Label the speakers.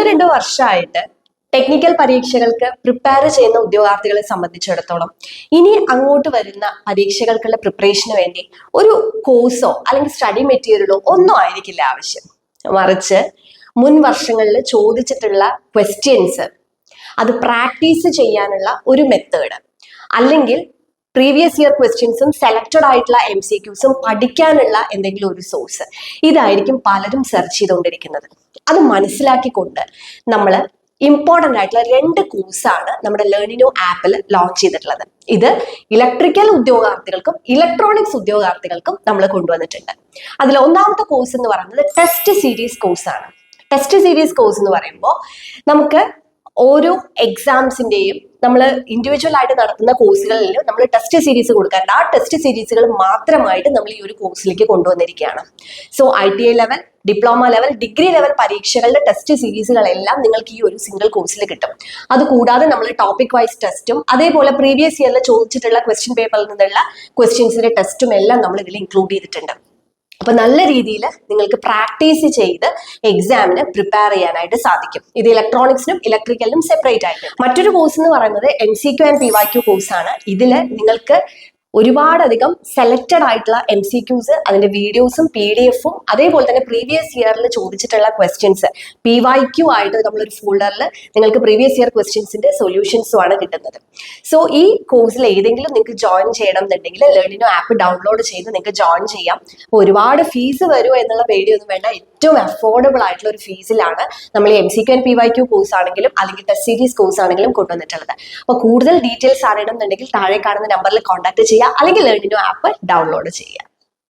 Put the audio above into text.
Speaker 1: 2 വർഷമായിട്ട് ടെക്നിക്കൽ പരീക്ഷകൾക്ക് പ്രിപ്പയർ ചെയ്യുന്ന ഉദ്യോഗാർത്ഥികളെ സംബന്ധിച്ചിടത്തോളം ഇനി അങ്ങോട്ട് വരുന്ന പരീക്ഷകൾക്കുള്ള പ്രിപ്പറേഷന് വേണ്ടി ഒരു കോഴ്സോ അല്ലെങ്കിൽ സ്റ്റഡി മെറ്റീരിയലോ ഒന്നും ആയിരിക്കില്ല ആവശ്യം. മറിച്ച് മുൻ വർഷങ്ങളിൽ ചോദിച്ചിട്ടുള്ള ക്വസ്റ്റ്യൻസ് അത് പ്രാക്ടീസ് ചെയ്യാനുള്ള ഒരു മെത്തേഡ്, അല്ലെങ്കിൽ പ്രീവിയസ് ഇയർ ക്വസ്റ്റ്യൻസും സെലക്റ്റഡ് ആയിട്ടുള്ള MCQസും പഠിക്കാനുള്ള എന്തെങ്കിലും ഒരു സോഴ്സ്, ഇതായിരിക്കും പലരും സെർച്ച് ചെയ്തുകൊണ്ടിരിക്കുന്നത്. അത് മനസ്സിലാക്കിക്കൊണ്ട് നമ്മൾ ഇമ്പോർട്ടൻ്റ് ആയിട്ടുള്ള 2 കോഴ്സാണ് നമ്മുടെ ലേണിനോ ആപ്പിൽ ലോഞ്ച് ചെയ്തിട്ടുള്ളത്. ഇത് ഇലക്ട്രിക്കൽ ഉദ്യോഗാർത്ഥികൾക്കും ഇലക്ട്രോണിക്സ് ഉദ്യോഗാർത്ഥികൾക്കും നമ്മൾ കൊണ്ടുവന്നിട്ടുണ്ട്. അതിൽ ഒന്നാമത്തെ കോഴ്സ് എന്ന് പറയുന്നത് ടെസ്റ്റ് സീരീസ് കോഴ്സാണ്. ടെസ്റ്റ് സീരീസ് കോഴ്സ് എന്ന് പറയുമ്പോൾ നമുക്ക് ഓരോ എക്സാംസിന്റെയും നമ്മൾ ഇൻഡിവിജ്വൽ ആയിട്ട് നടത്തുന്ന കോഴ്സുകളിൽ നമ്മൾ ടെസ്റ്റ് സീരീസ് കൊടുക്കാറുണ്ട്. ആ ടെസ്റ്റ് സീരീസുകൾ മാത്രമായിട്ട് നമ്മൾ ഈ ഒരു കോഴ്സിലേക്ക് കൊണ്ടുവന്നിരിക്കുകയാണ്. So ITI level, diploma level, degree level പരീക്ഷകളുടെ ടെസ്റ്റ് സീരീസുകളെല്ലാം നിങ്ങൾക്ക് ഈ ഒരു സിംഗിൾ കോഴ്സിൽ കിട്ടും. അതുകൂടാതെ നമ്മൾ ടോപ്പിക് വൈസ് ടെസ്റ്റും അതേപോലെ പ്രീവിയസ് ഇയറിൽ ചോദിച്ചിട്ടുള്ള ക്വസ്റ്റ്യൻ പേപ്പറിൽ നിന്നുള്ള ക്വസ്റ്റ്യൻസിന്റെ ടെസ്റ്റും എല്ലാം നമ്മൾ ഇതിൽ ഇൻക്ലൂഡ് ചെയ്തിട്ടുണ്ട്. അപ്പൊ നല്ല രീതിയിൽ നിങ്ങൾക്ക് പ്രാക്ടീസ് ചെയ്ത് എക്സാമിന് പ്രിപ്പയർ ചെയ്യാനായിട്ട് സാധിക്കും. ഇത് ഇലക്ട്രോണിക്സിനും ഇലക്ട്രിക്കലിനും സെപ്പറേറ്റ് ആയിട്ട്. മറ്റൊരു കോഴ്സ് എന്ന് പറയുന്നത് MCQ ആൻഡ് PYQ കോഴ്സാണ്. ഇതിൽ നിങ്ങൾക്ക് ഒരുപാടധികം സെലക്റ്റഡ് ആയിട്ടുള്ള MCQs, അതിന്റെ വീഡിയോസും PDF-ഉം അതേപോലെ തന്നെ പ്രീവിയസ് ഇയറിൽ ചോദിച്ചിട്ടുള്ള ക്വസ്റ്റ്യൻസ് PYQ ആയിട്ട് നമ്മളൊരു ഫോൾഡറിൽ നിങ്ങൾക്ക് പ്രീവിയസ് ഇയർ ക്വസ്റ്റ്യൻസിന്റെ സൊല്യൂഷൻസും ആണ് കിട്ടുന്നത്. സോ ഈ കോഴ്സിൽ ഏതെങ്കിലും നിങ്ങൾക്ക് ജോയിൻ ചെയ്യണം എന്നുണ്ടെങ്കിൽ ലേണിനോ ആപ്പ് ഡൗൺലോഡ് ചെയ്ത് നിങ്ങൾക്ക് ജോയിൻ ചെയ്യാം. ഒരുപാട് ഫീസ് വരുമോ എന്നുള്ള പേടിയൊന്നും വേണ്ട. ഏറ്റവും അഫോർഡബിൾ ആയിട്ടുള്ള ഒരു ഫീസിലാണ് നമ്മൾ MCQ ആൻഡ് PYQ കോഴ്സ് ആണെങ്കിലും അല്ലെങ്കിൽ ടെസ്റ്റ് സീരീസ് കോഴ്സ് ആണെങ്കിലും കൊണ്ടുവന്നിട്ടുള്ളത്. അപ്പോൾ കൂടുതൽ ഡീറ്റെയിൽസ് അറിയണം എന്നുണ്ടെങ്കിൽ താഴെ കാണുന്ന നമ്പറിൽ കോൺടാക്ട് ചെയ്യുക, അല്ലെങ്കിൽ ലേണിനോ ആപ്പ് ഡൗൺലോഡ് ചെയ്യുക.